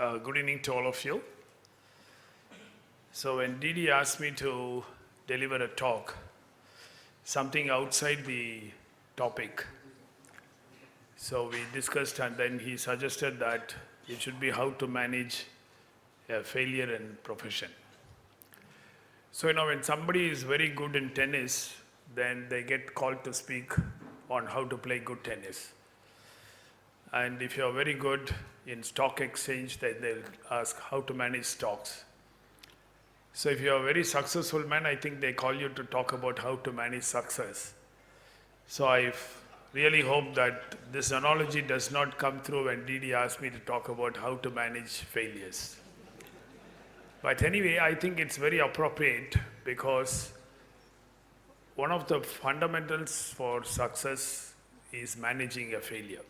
Good evening to all of you. So when Didi asked me to deliver a talk, something outside the topic, so we discussed and then he suggested that it should be how to manage a failure in profession. So when somebody is very good in tennis, then they get called to speak on how to play good tennis. And if you're very good in stock exchange, then they'll ask how to manage stocks. So if you're a very successful man, I think they call you to talk about how to manage success. So I really hope that this analogy does not come through when Didi asked me to talk about how to manage failures. But anyway, I think it's very appropriate because one of the fundamentals for success is managing a failure.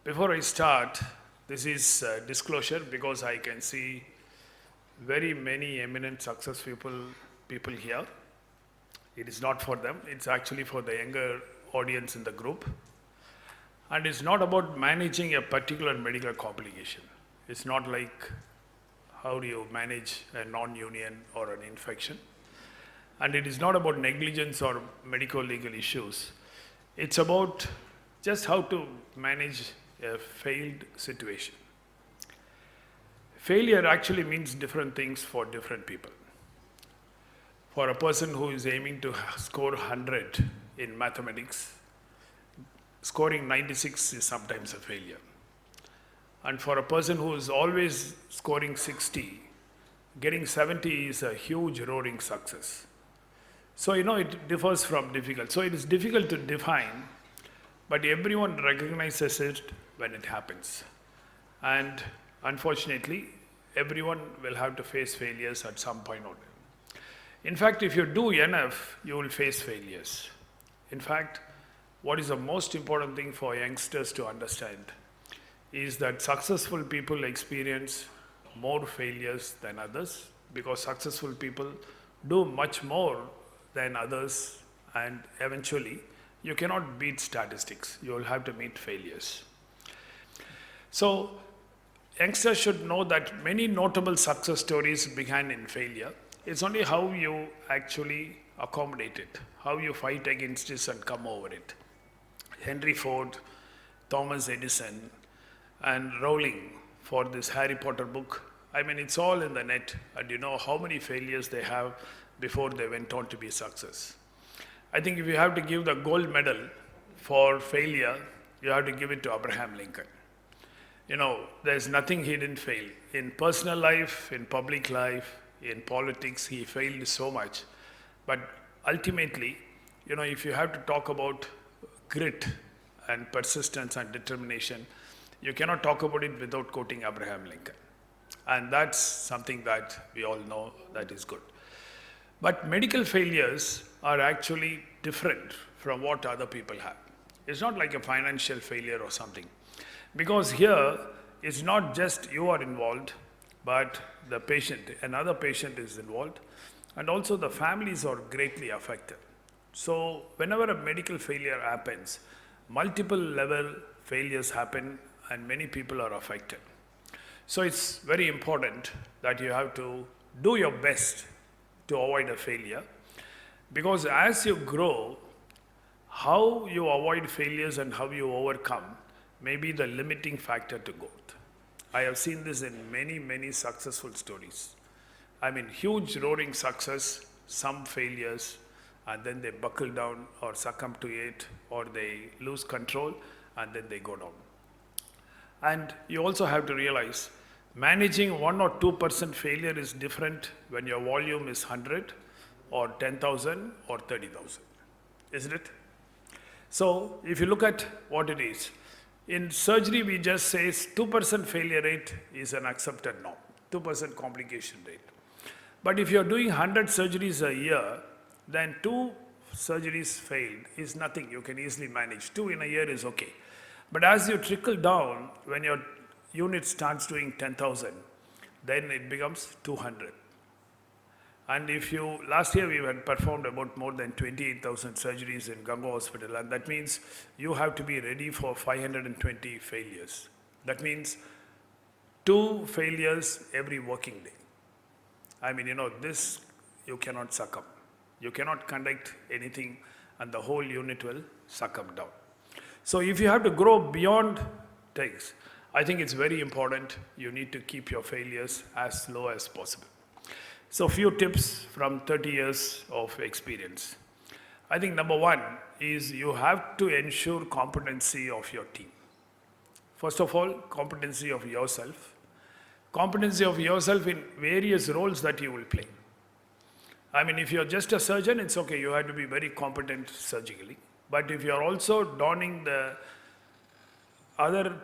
Before I start, this is disclosure because I can see very many eminent success people here. It is not for them, it's actually for the younger audience in the group. And it's not about managing a particular medical complication. It's not like how do you manage a non-union or an infection. And it is not about negligence or medical legal issues. It's about just how to manage a failed situation. Failure actually means different things for different people. For a person who is aiming to score 100 in mathematics, scoring 96 is sometimes a failure. And for a person who is always scoring 60, getting 70 is a huge roaring success. So it differs from difficult. So it is difficult to define, but everyone recognizes it when it happens. And unfortunately, everyone will have to face failures at some point or time. In fact, if you do enough, you will face failures. In fact, what is the most important thing for youngsters to understand is that successful people experience more failures than others because successful people do much more than others, and eventually you cannot beat statistics. You will have to meet failures. So youngsters should know that many notable success stories began in failure. It's only how you actually accommodate it, how you fight against this and come over it. Henry Ford, Thomas Edison, and Rowling for this Harry Potter book. I mean, it's all in the net, and you know how many failures they have before they went on to be success. I think if you have to give the gold medal for failure, you have to give it to Abraham Lincoln. There's nothing he didn't fail. In personal life, in public life, in politics, he failed so much. But ultimately, if you have to talk about grit and persistence and determination, you cannot talk about it without quoting Abraham Lincoln. And that's something that we all know that is good. But medical failures are actually different from what other people have. It's not like a financial failure or something. Because here, it's not just you are involved, but the patient, another patient is involved, and also the families are greatly affected. So whenever a medical failure happens, multiple level failures happen and many people are affected. So it's very important that you have to do your best to avoid a failure, because as you grow, how you avoid failures and how you overcome may be the limiting factor to growth. I have seen this in many, many successful stories. I mean, huge roaring success, some failures, and then they buckle down or succumb to it, or they lose control, and then they go down. And you also have to realize, managing 1 or 2% failure is different when your volume is 100 or 10,000 or 30,000, isn't it? So if you look at what it is, in surgery we just say 2% failure rate is an accepted norm, 2% complication rate. But if you're doing 100 surgeries a year, then 2 surgeries failed is nothing, you can easily manage. 2 in a year is okay. But as you trickle down, when your unit starts doing 10,000, then it becomes 200. And last year we had performed about more than 28,000 surgeries in Ganga hospital, and that means you have to be ready for 520 failures. That means 2 failures every working day. I mean, this you cannot succumb. You cannot conduct anything and the whole unit will succumb down. So if you have to grow beyond things, I think it's very important you need to keep your failures as low as possible. So few tips from 30 years of experience. I think number 1 is you have to ensure competency of your team. First of all, competency of yourself. Competency of yourself in various roles that you will play. I mean, if you're just a surgeon, it's okay, you have to be very competent surgically. But if you're also donning the other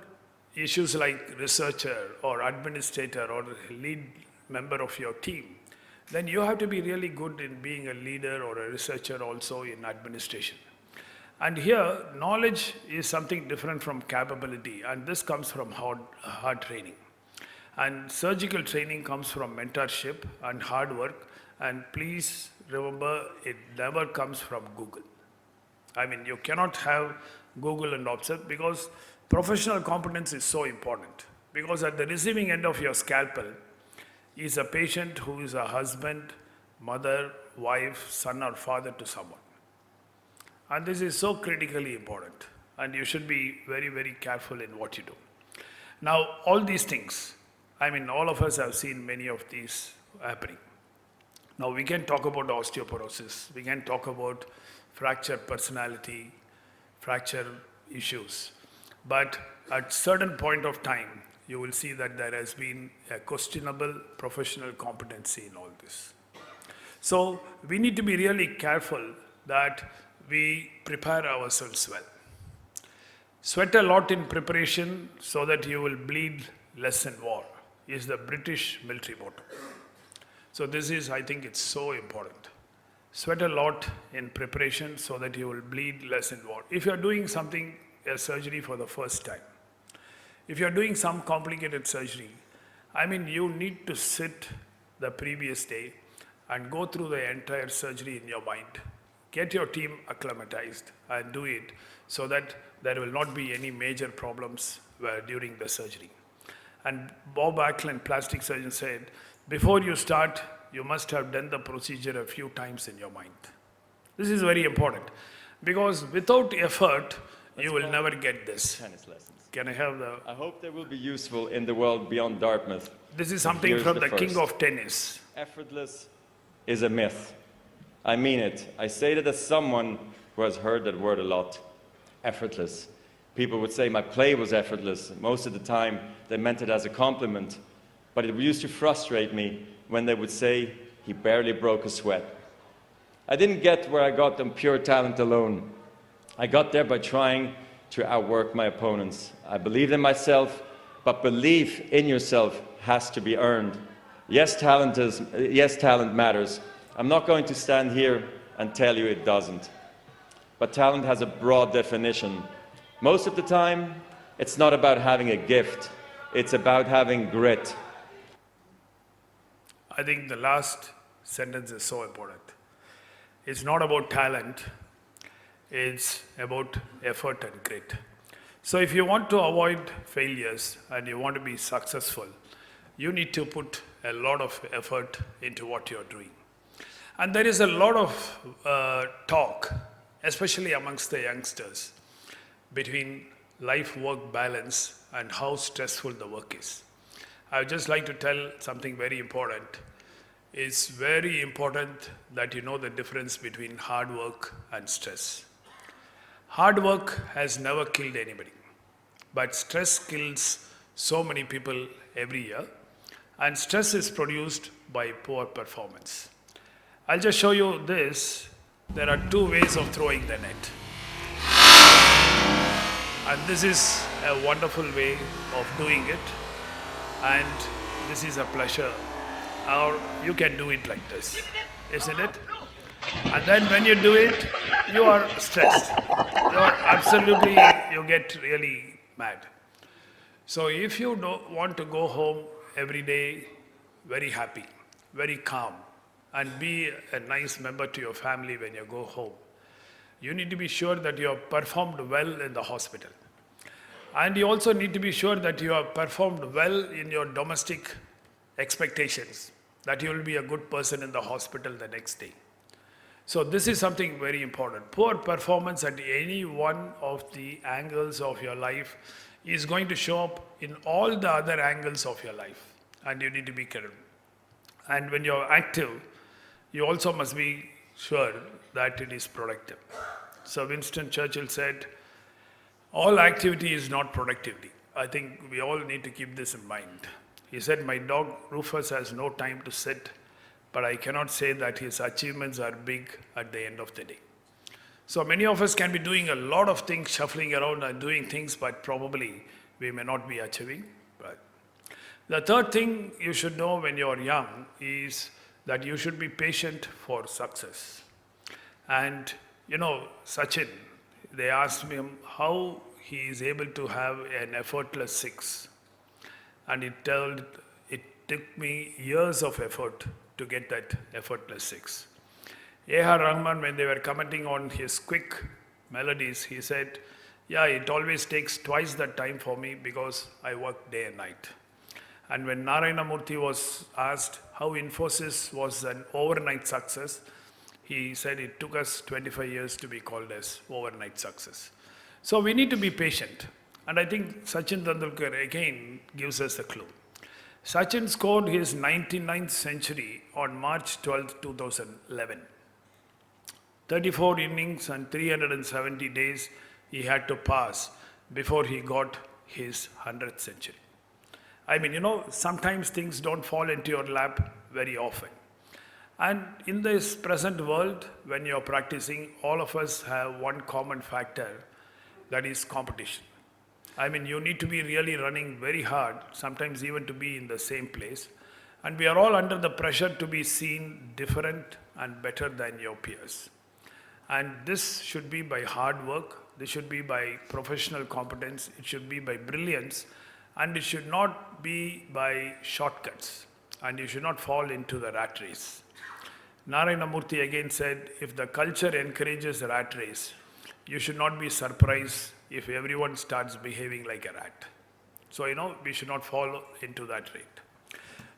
issues like researcher or administrator or lead member of your team, then you have to be really good in being a leader or a researcher also in administration. And here, knowledge is something different from capability, and this comes from hard training. And surgical training comes from mentorship and hard work, and please remember, it never comes from Google. I mean, you cannot have Google and observe, because professional competence is so important. Because at the receiving end of your scalpel is a patient who is a husband, mother, wife, son or father to someone. And this is so critically important, and you should be very, very careful in what you do. Now, all these things, I mean, all of us have seen many of these happening. Now, we can talk about osteoporosis, we can talk about fracture personality, fracture issues, but at certain point of time, you will see that there has been a questionable professional competency in all this. So, we need to be really careful that we prepare ourselves well. Sweat a lot in preparation so that you will bleed less in war is the British military motto. So this is, I think it's so important. Sweat a lot in preparation so that you will bleed less in war. If you are doing something, a surgery for the first time, if you are doing some complicated surgery, I mean, you need to sit the previous day and go through the entire surgery in your mind. Get your team acclimatized and do it so that there will not be any major problems during the surgery. And Bob Acklin, plastic surgeon, said, before you start, you must have done the procedure a few times in your mind. This is very important, because without effort, you will never get this. Tennis lessons. Can I have the... I hope they will be useful in the world beyond Dartmouth. This is something from the king of tennis. Effortless is a myth. I mean it. I say that as someone who has heard that word a lot. Effortless. People would say my play was effortless. Most of the time, they meant it as a compliment. But it used to frustrate me when they would say he barely broke a sweat. I didn't get where I got on pure talent alone. I got there by trying to outwork my opponents. I believed in myself, but belief in yourself has to be earned. Yes, talent matters. I'm not going to stand here and tell you it doesn't. But talent has a broad definition. Most of the time, it's not about having a gift. It's about having grit. I think the last sentence is so important. It's not about talent. It's about effort and grit. So if you want to avoid failures and you want to be successful, you need to put a lot of effort into what you're doing. And there is a lot of talk, especially amongst the youngsters, between life-work balance and how stressful the work is. I would just like to tell something very important. It's very important that you know the difference between hard work and stress. Hard work has never killed anybody, but stress kills so many people every year, and stress is produced by poor performance. I'll just show you this. There are two ways of throwing the net. And this is a wonderful way of doing it, and this is a pleasure. Or you can do it like this, isn't it? And then when you do it, you are stressed. You get really mad. So if you don't want to go home every day very happy, very calm, and be a nice member to your family when you go home, you need to be sure that you have performed well in the hospital. And you also need to be sure that you have performed well in your domestic expectations, that you will be a good person in the hospital the next day. So this is something very important. Poor performance at any one of the angles of your life is going to show up in all the other angles of your life, and you need to be careful. And when you're active, you also must be sure that it is productive. So Winston Churchill said, all activity is not productivity. I think we all need to keep this in mind. He said, my dog Rufus has no time to sit, but I cannot say that his achievements are big at the end of the day. So many of us can be doing a lot of things, shuffling around and doing things, but probably we may not be achieving. But the third thing you should know when you're young is that you should be patient for success. And Sachin, they asked him how he is able to have an effortless six. And it took me years of effort to get that effortless six. A.R. Rahman, when they were commenting on his quick melodies, he said, yeah, it always takes twice that time for me because I work day and night. And when Narayana Murthy was asked how Infosys was an overnight success, he said it took us 25 years to be called as overnight success. So we need to be patient. And I think Sachin Tendulkar again gives us a clue. Sachin scored his 99th century on March 12, 2011. 34 innings and 370 days he had to pass before he got his 100th century. I mean, sometimes things don't fall into your lap very often. And in this present world, when you're practicing, all of us have one common factor, that is competition. I mean, you need to be really running very hard, sometimes even to be in the same place. And we are all under the pressure to be seen different and better than your peers. And this should be by hard work, this should be by professional competence, it should be by brilliance, and it should not be by shortcuts. And you should not fall into the rat race. Narayana Murthy again said, if the culture encourages a rat race, you should not be surprised if everyone starts behaving like a rat. So, we should not fall into that rate.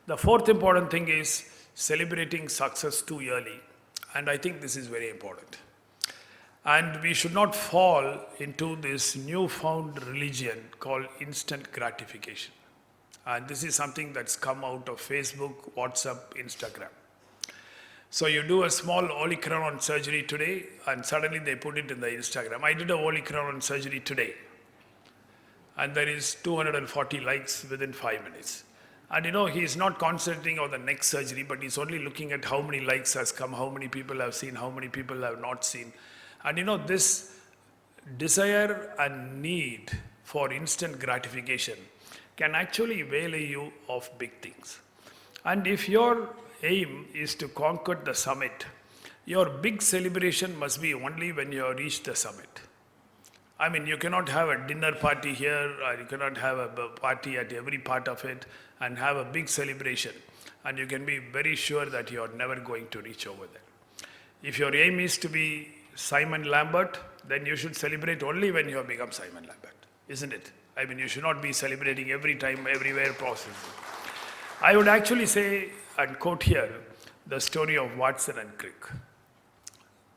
The fourth important thing is celebrating success too early. And I think this is very important. And we should not fall into this newfound religion called instant gratification. And this is something that's come out of Facebook, WhatsApp, Instagram. So you do a small olecranon surgery today, and suddenly they put it in the Instagram. I did a olecranon surgery today, and there is 240 likes within 5 minutes. And he is not concentrating on the next surgery, but he's only looking at how many likes has come, how many people have seen, how many people have not seen. And this desire and need for instant gratification can actually waylay you of big things. And if your aim is to conquer the summit, your big celebration must be only when you have reached the summit. I mean, you cannot have a dinner party here, or you cannot have a party at every part of it and have a big celebration. And you can be very sure that you are never going to reach over there. If your aim is to be Simon Lambert, then you should celebrate only when you have become Simon Lambert, isn't it? I mean, you should not be celebrating every time, everywhere possible. I would actually say and quote here the story of Watson and Crick,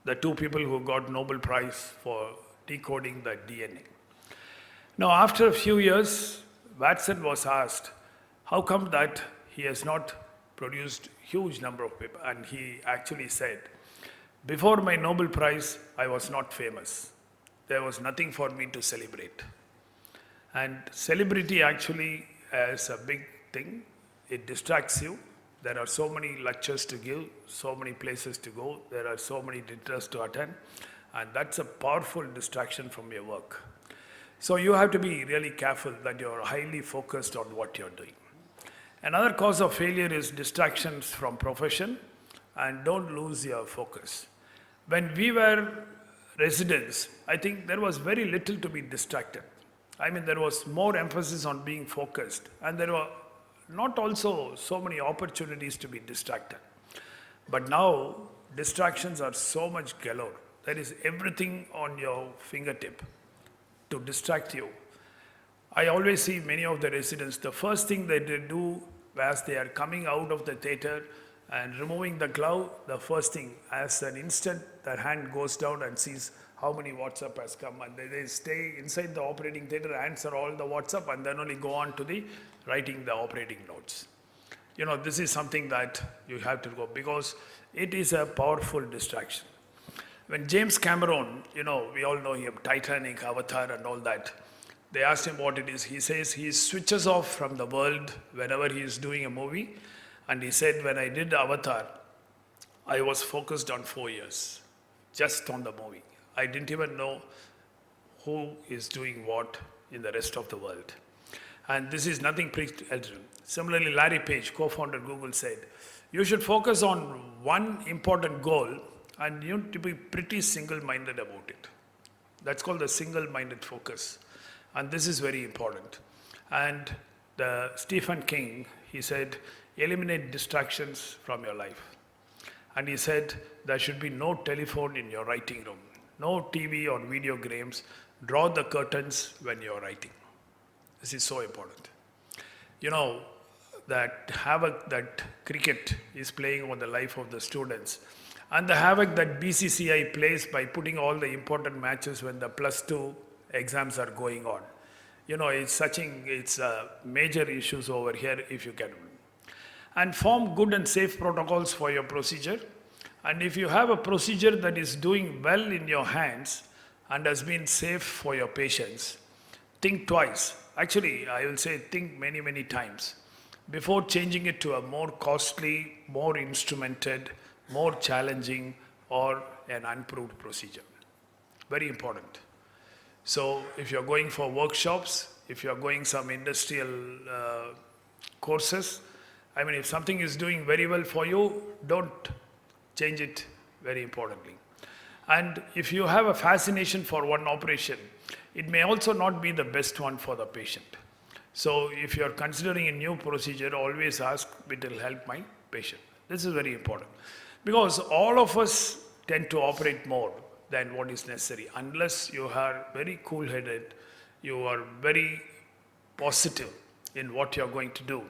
the two people who got Nobel Prize for decoding the DNA. Now, after a few years, Watson was asked, how come that he has not produced huge number of people? And he actually said, before my Nobel Prize, I was not famous. There was nothing for me to celebrate. And celebrity actually is a big thing. It distracts you. There are so many lectures to give, so many places to go, there are so many dinners to attend, and that's a powerful distraction from your work. So you have to be really careful that you're highly focused on what you're doing. Another cause of failure is distractions from profession, and don't lose your focus. When we were residents, I think there was very little to be distracted. I mean, there was more emphasis on being focused, and there were not also so many opportunities to be distracted. But now, distractions are so much galore. There is everything on your fingertip to distract you. I always see many of the residents, the first thing that they do as they are coming out of the theater and removing the glove, the first thing, as an instant, their hand goes down and sees how many WhatsApp has come, and they stay inside the operating theater, answer all the WhatsApp, and then only go on to the writing the operating notes. This is something that you have to go, because it is a powerful distraction. When James Cameron, we all know him, Titanic, Avatar and all that, they asked him what it is. He says he switches off from the world whenever he is doing a movie. And he said, when I did Avatar, I was focused on 4 years, just on the movie. I didn't even know who is doing what in the rest of the world. And this is nothing pre-edited. Similarly, Larry Page, co-founder Google, said, you should focus on one important goal and you need to be pretty single-minded about it. That's called the single-minded focus. And this is very important. And the Stephen King, he said, eliminate distractions from your life. And he said, there should be no telephone in your writing room, no TV or video games. Draw the curtains when you're writing. This is so important. That havoc that cricket is playing on the life of the students, and the havoc that BCCI plays by putting all the important matches when the +2 exams are going on. It's major issues over here if you can. And form good and safe protocols for your procedure. And if you have a procedure that is doing well in your hands and has been safe for your patients, think twice. Actually, I will say think many, many times before changing it to a more costly, more instrumented, more challenging, or an unproved procedure. Very important. So if you're going for workshops, if you're going some industrial courses, if something is doing very well for you, don't change it, very importantly. And if you have a fascination for one operation, it may also not be the best one for the patient. So if you're considering a new procedure, always ask, it will help my patient. This is very important. Because all of us tend to operate more than what is necessary. Unless you are very cool-headed, you are very positive in what you're going to do,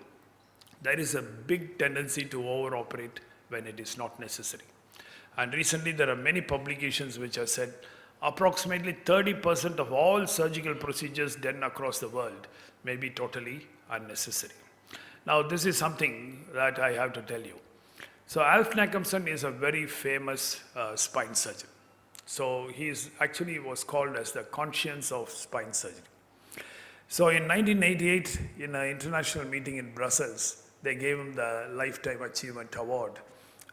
there is a big tendency to over-operate when it is not necessary. And recently there are many publications which have said approximately 30% of all surgical procedures done across the world may be totally unnecessary. Now this is something that I have to tell you. So Alf Nackhamson is a very famous spine surgeon. So he actually was called as the conscience of spine surgery. So in 1988, in an international meeting in Brussels, they gave him the Lifetime Achievement Award.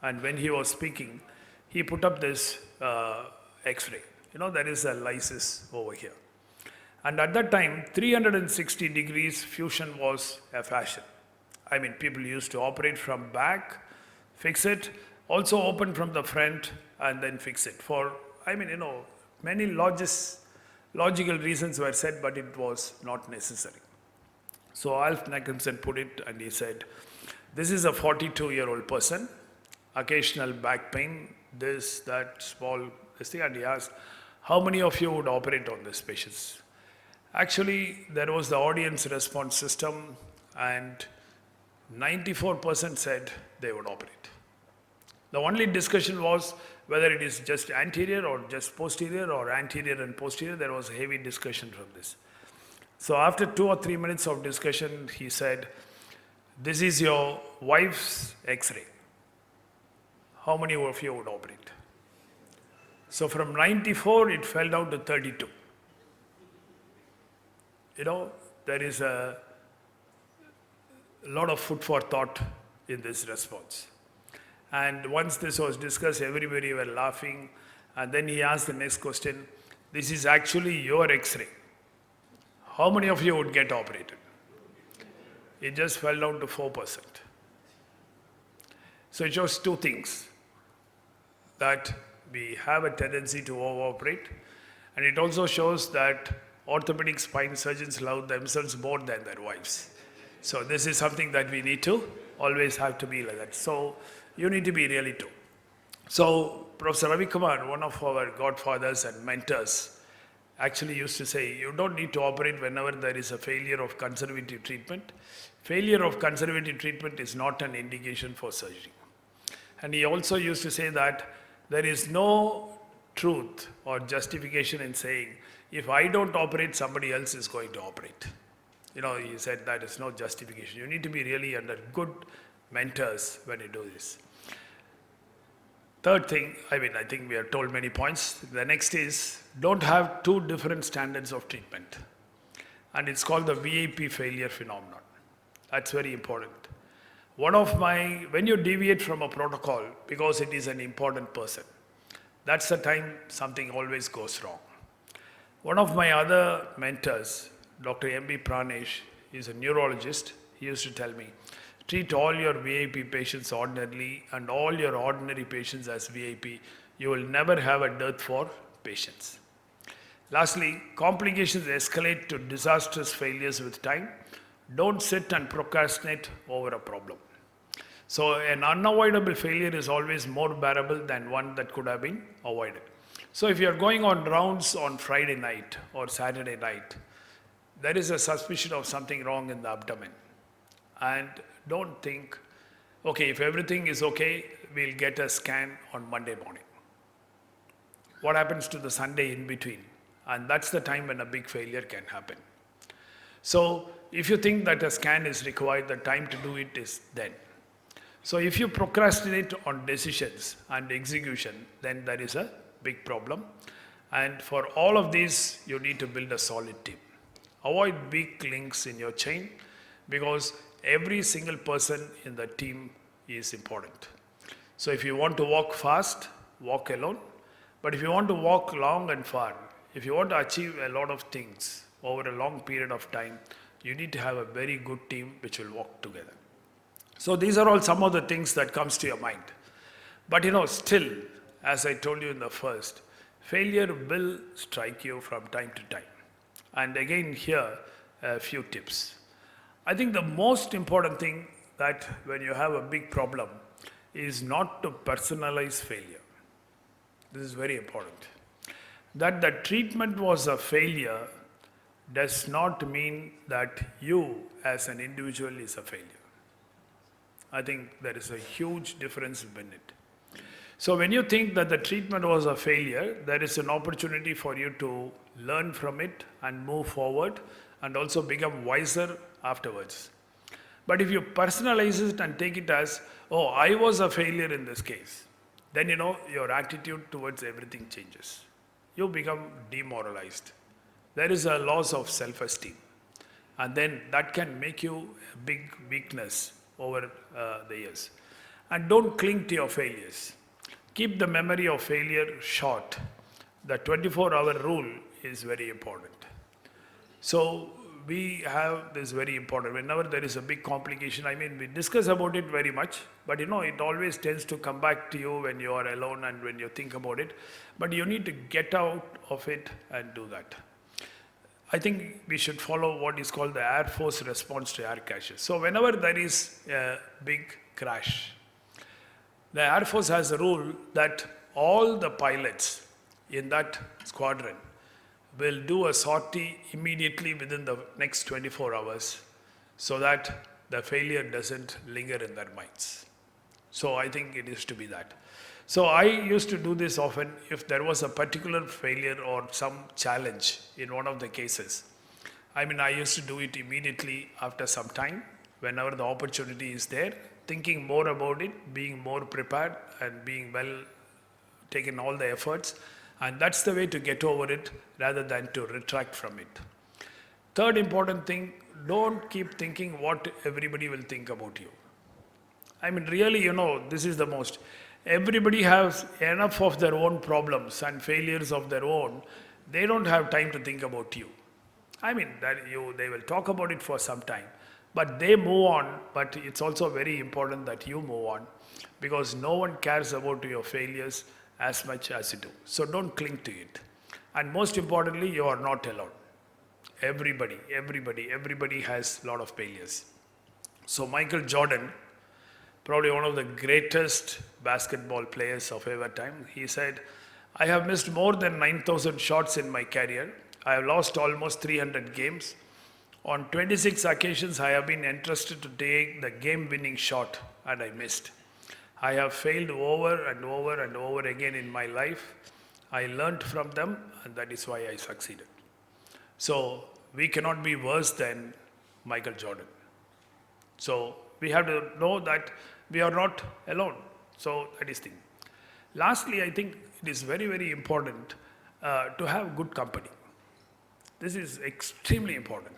And when he was speaking, he put up this X-ray. There is a lysis over here. And at that time, 360 degrees fusion was a fashion. People used to operate from back, fix it, also open from the front, and then fix it. For, many logical reasons were said, but it was not necessary. So Alf Nackhamson put it, and he said, this is a 42-year-old person, occasional back pain, this, that, small, this thing, and he asked, how many of you would operate on this patient? Actually, there was the audience response system, and 94% said they would operate. The only discussion was whether it is just anterior or just posterior or anterior and posterior. There was a heavy discussion from this. So after 2 or 3 minutes of discussion, he said, this is your wife's X-ray. How many of you would operate? So from 94, it fell down to 32. There is a lot of food for thought in this response. And once this was discussed, everybody were laughing. And then he asked the next question, this is actually your X-ray. How many of you would get operated? It just fell down to 4%. So it shows two things. That we have a tendency to over-operate. And it also shows that orthopedic spine surgeons love themselves more than their wives. So this is something that we need to always have to be like that. So you need to be really true. So Prof.S. Ravi Kumar, one of our godfathers and mentors, actually used to say, you don't need to operate whenever there is a failure of conservative treatment. Failure of conservative treatment is not an indication for surgery. And he also used to say that there is no truth or justification in saying, if I don't operate, somebody else is going to operate. He said that is no justification. You need to be really under good mentors when you do this. Third thing, I think we have told many points. The next is, don't have two different standards of treatment. And it's called the VIP failure phenomenon. That's very important. When you deviate from a protocol because it is an important person, that's the time something always goes wrong. One of my other mentors, Dr. M.B. Pranesh, is a neurologist. He used to tell me, treat all your VIP patients ordinarily and all your ordinary patients as VIP. You will never have a dearth for patients. Lastly, complications escalate to disastrous failures with time. Don't sit and procrastinate over a problem. So an unavoidable failure is always more bearable than one that could have been avoided. So if you're going on rounds on Friday night or Saturday night, there is a suspicion of something wrong in the abdomen. And don't think, okay, if everything is okay, we'll get a scan on Monday morning. What happens to the Sunday in between? And that's the time when a big failure can happen. So if you think that a scan is required, the time to do it is then. So if you procrastinate on decisions and execution, then there is a big problem. And for all of these, you need to build a solid team. Avoid weak links in your chain because every single person in the team is important. So if you want to walk fast, walk alone. But if you want to walk long and far, if you want to achieve a lot of things over a long period of time, you need to have a very good team which will walk together. So these are all some of the things that comes to your mind. But still, as I told you in the first, failure will strike you from time to time. And again here, a few tips. I think the most important thing that when you have a big problem is not to personalize failure. This is very important. That the treatment was a failure does not mean that you as an individual is a failure. I think there is a huge difference in it. So when you think that the treatment was a failure, there is an opportunity for you to learn from it and move forward and also become wiser afterwards. But if you personalize it and take it as, oh, I was a failure in this case, then your attitude towards everything changes. You become demoralized. There is a loss of self-esteem. And then that can make you a big weakness over the years. And don't cling to your failures. Keep the memory of failure short. The 24-hour rule is very important. So we have this very important. Whenever there is a big complication, we discuss about it very much, but it always tends to come back to you when you are alone and when you think about it. But you need to get out of it and do that. I think we should follow what is called the Air Force response to air crashes. So whenever there is a big crash, the Air Force has a rule that all the pilots in that squadron will do a sortie immediately within the next 24 hours so that the failure doesn't linger in their minds. So I think it is to be that. So I used to do this often if there was a particular failure or some challenge in one of the cases. I used to do it immediately after some time, whenever the opportunity is there, thinking more about it, being more prepared and being taken all the efforts. And that's the way to get over it rather than to retract from it. Third important thing, don't keep thinking what everybody will think about you. Really, this is the most. Everybody has enough of their own problems and failures of their own. They don't have time to think about you. They will talk about it for some time, but they move on. But it's also very important that you move on because no one cares about your failures as much as you do. So don't cling to it. And most importantly, you are not alone. Everybody has a lot of failures. So Michael Jordan, probably one of the greatest basketball players of ever time, he said, I have missed more than 9,000 shots in my career. I have lost almost 300 games. On 26 occasions, I have been entrusted to take the game-winning shot, and I missed. I have failed over and over and over again in my life. I learned from them, and that is why I succeeded. So we cannot be worse than Michael Jordan. So we have to know that we are not alone. So that is the thing. Lastly, I think it is very, very important to have good company. This is extremely important.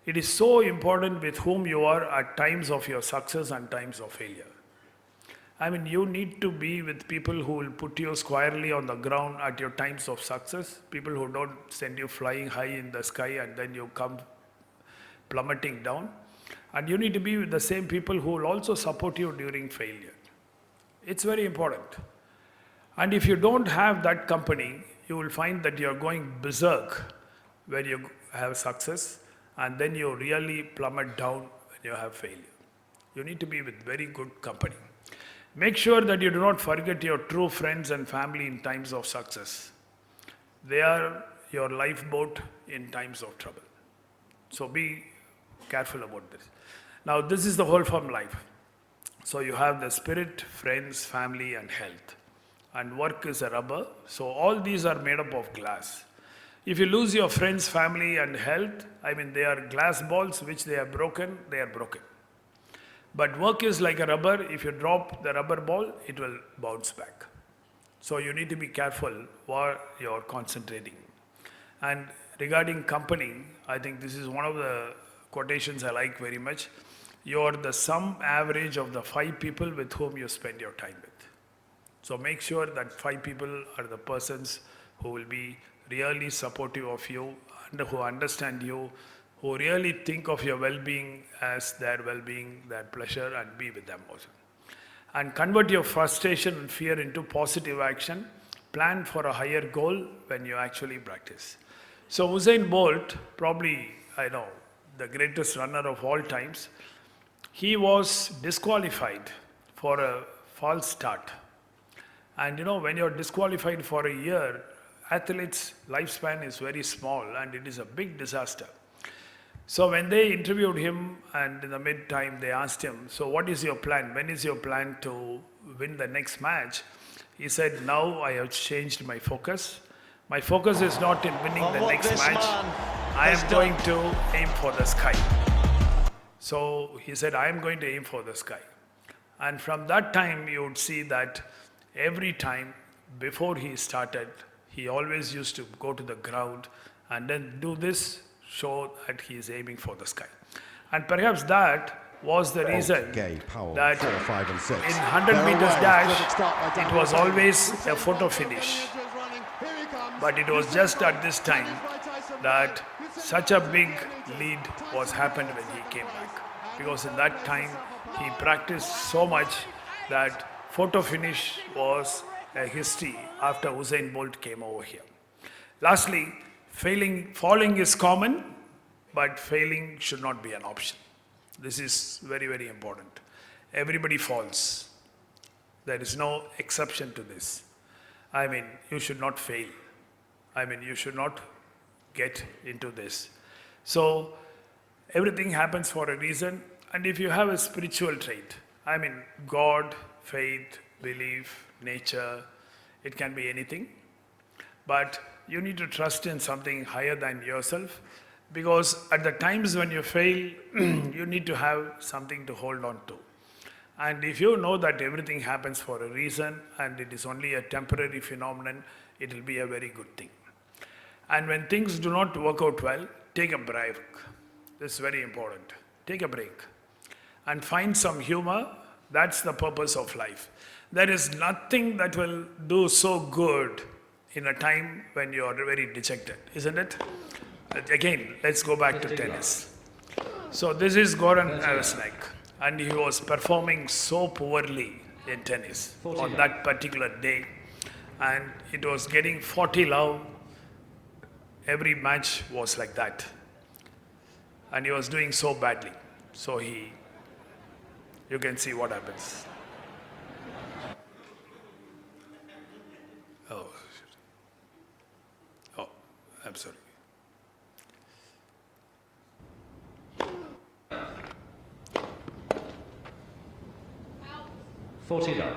It is so important with whom you are at times of your success and times of failure. I mean, you need to be with people who will put you squarely on the ground at your times of success, people who don't send you flying high in the sky and then you come plummeting down. And you need to be with the same people who will also support you during failure. It's very important. And if you don't have that company, you will find that you're going berserk when you have success, and then you really plummet down when you have failure. You need to be with very good company. Make sure that you do not forget your true friends and family in times of success. They are your lifeboat in times of trouble. So be careful about this. Now, this is the whole firm life. So you have the spirit, friends, family, and health. And work is a rubber. So all these are made up of glass. If you lose your friends, family, and health, I mean, they are glass balls which they are broken, they are broken. But work is like a rubber. If you drop the rubber ball, it will bounce back. So you need to be careful while you're concentrating. And regarding company, I think this is one of the quotations I like very much. You're the sum average of the 5 people with whom you spend your time with. So make sure that 5 people are the persons who will be really supportive of you and who understand you, who really think of your well-being as their well-being, their pleasure, and be with them also. And convert your frustration and fear into positive action. Plan for a higher goal when you actually practice. So Usain Bolt, probably, I know, the greatest runner of all times, he was disqualified for a false start. And you know, when you're disqualified for a year, athletes' lifespan is very small and it is a big disaster. So when they interviewed him and in the mid-time they asked him, so what is your plan? When is your plan to win the next match? He said, now I have changed my focus. My focus is not in winning the next match. I am going to aim for the sky. So he said, I am going to aim for the sky. And from that time, you would see that every time before he started, he always used to go to the ground and then do this, show that he is aiming for the sky. And perhaps that was the reason that in 100 meters dash, it was always a photo finish. But it was just at this time that such a big lead was happened when he came back. Because in that time, he practiced so much that photo finish was a history after Usain Bolt came over here. Lastly, falling is common, but failing should not be an option. This is very, very important. Everybody falls. There is no exception to this. I mean, you should not fail. I mean, you should not get into this. So, everything happens for a reason. And if you have a spiritual trait, I mean, God, faith, belief, nature, it can be anything. But you need to trust in something higher than yourself, because at the times when you fail, you need to have something to hold on to. And if you know that everything happens for a reason and it is only a temporary phenomenon, it will be a very good thing. And when things do not work out well, take a break. This is very important. Take a break and find some humor. That's the purpose of life. There is nothing that will do so good in a time when you are very dejected, isn't it? Again, let's go back to tennis. So this is Goran Ivasnik, and he was performing so poorly in tennis on that particular day, and it was getting 40 love. Every match was like that, and he was doing so badly. So you can see what happens. Oh, oh, I'm sorry. $40.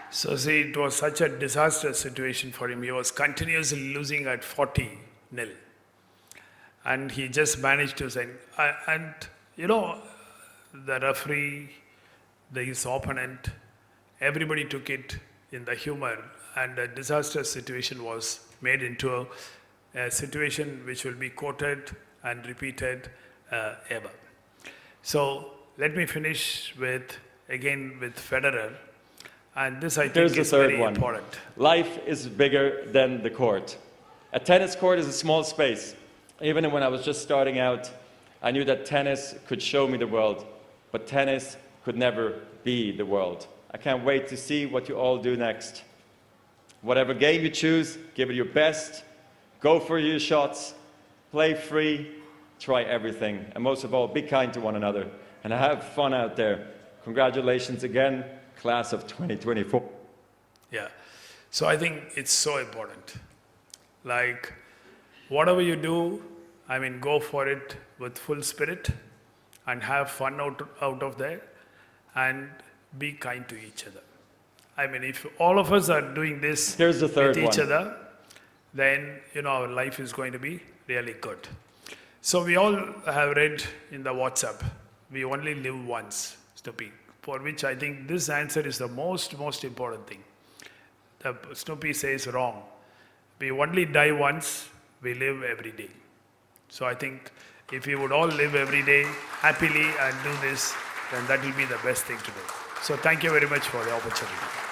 So see, it was such a disastrous situation for him. He was continuously losing at 40-0. And he just managed to say, and you know, the referee, his opponent, everybody took it in the humor, and the disastrous situation was made into a situation which will be quoted and repeated ever. So let me finish again with Federer. And this, I think, Here's the is third very one. important. Life is bigger than the court. A tennis court is a small space. Even when I was just starting out, I knew that tennis could show me the world, but tennis could never be the world. I can't wait to see what you all do next. Whatever game you choose, give it your best, go for your shots, play free, try everything, and most of all, be kind to one another, and have fun out there. Congratulations again, class of 2024. Yeah. So I think it's so important. Like, whatever you do, I mean, go for it with full spirit and have fun out of there and be kind to each other. I mean, if all of us are doing this Here's the third with each one. other, then, you know, our life is going to be really good. So we all have read in the WhatsApp, we only live once, Snoopy, for which I think this answer is the most important thing. The Snoopy says wrong. We only die once, we live every day. So I think if we would all live every day happily and do this, then that will be the best thing to do. So thank you very much for the opportunity.